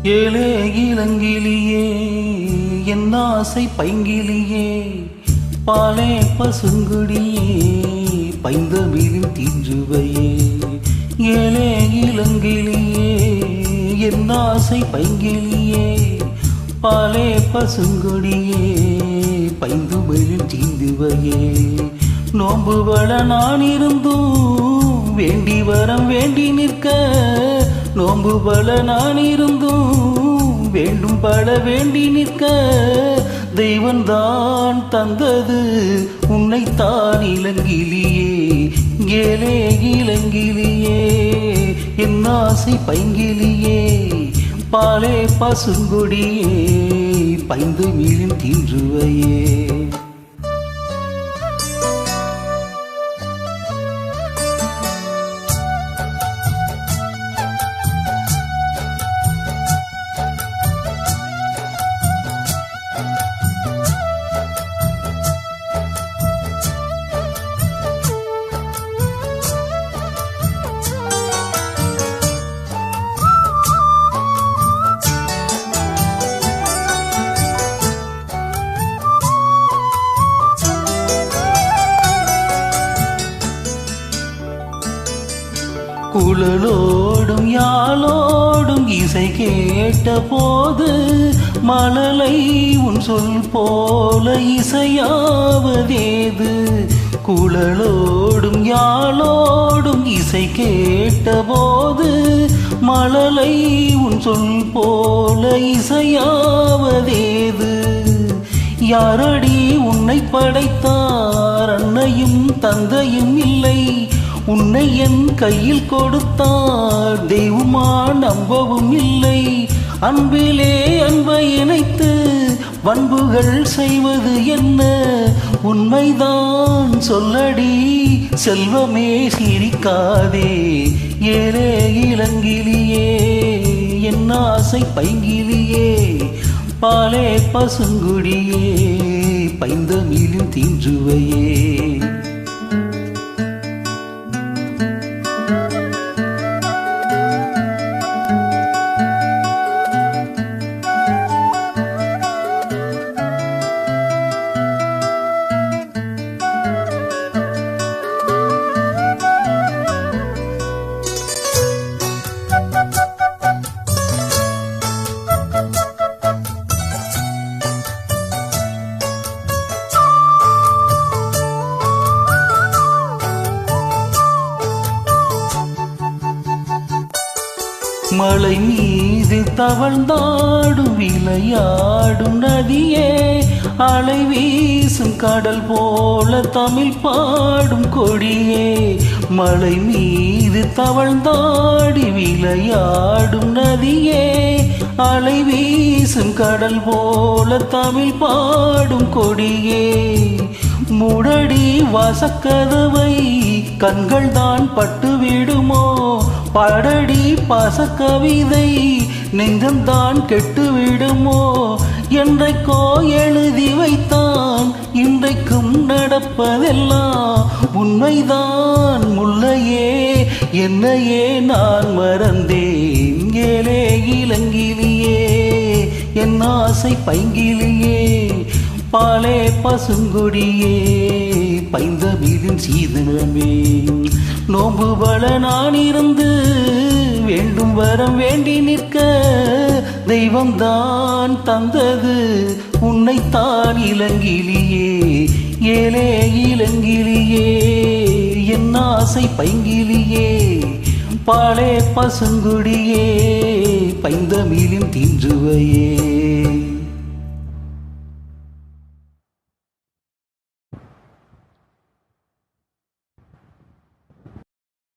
ஏலே இளங்கிலியே என் ஆசை பைங்கிலியே பாலே பசுங்குடியே பைந்தமிழின் தீஞ்சுவையே. ஏலே இளங்கிலியே என் ஆசை பைங்கிலியே பாலே பசுங்குடியே பைந்தமிழின் தீந்துவையே. நோம்பு வள நான் இருந்தும் வேண்டி வரம் வேண்டி நிற்க, நோம்பு பல நான் இருந்தும் வேண்டும் பல வேண்டி நிற்க, தெய்வந்தான் தந்தது உன்னைத்தான் இளங்கிலியே. ஏலே இளங்கிலியே என் ஆசை பைங்கிலியே பாலே பசுங்கொடியே பைந்தமிழின் தீஞ்சுவையே. குழலோடும் யாழோடும் இசை கேட்ட போது மழலை உன் சொல் போல இசையாவதேது. குழலோடும் யாழோடும் இசை கேட்ட போது மழலை உன் சொல் போல இசையாவதேது. யாரடி உன்னை படைத்தார்? அன்னையும் தந்தையும் இல்லை, உன்னை என் கையில் கொடுத்தார் தெய்வமா நம்பவும் இல்லை. அன்பிலே அன்பை இணைத்து பண்புகள் செய்வது என்ன? உண்மைதான் சொல்லடி செல்வமே சிரிக்காதே. ஏலே இளங்கிலியே என் ஆசை பைங்கிலியே பாலே பசுங்குடியே பைந்தமிழின் தீஞ்சுவையே. மலை மீது தவழ்ந்தாடும் விளையாடும் நதியே, அலை வீசும் கடல் போல தமிழ் பாடும் கொடியே. மலை மீது தவழ்ந்தாடி விளையாடும் நதியே, அலை வீசும் கடல் போல தமிழ் பாடும் கொடியே. முடடி வாசக்கதவை கண்கள் தான் பட்டு விடுமோ? பாடடி பாசக்கவிதை நெஞ்சம்தான் கெட்டுவிடுமோ? என்றைக்கோ எழுதி வைத்தான் இன்றைக்கும் நடப்பதெல்லாம் உண்மைதான். முல்லையே என்னையே நான் மறந்தேன். ஏலே இளங்கிலியே என் ஆசை பைங்கிலியே பாலே பசுங்கொடியே பைந்தமிழின் சீதனமே. நோம்பு பல நான் இருந்து வேண்டும் வரம் வேண்டி நிற்க, தெய்வம்தான் தந்தது உன்னைத்தான் இளங்கிலியே. ஏலே இளங்கிலியே என் ஆசை பைங்கிலியே பாலே பசுங்குடியே பைந்தமிழின் தீஞ்சுவையே.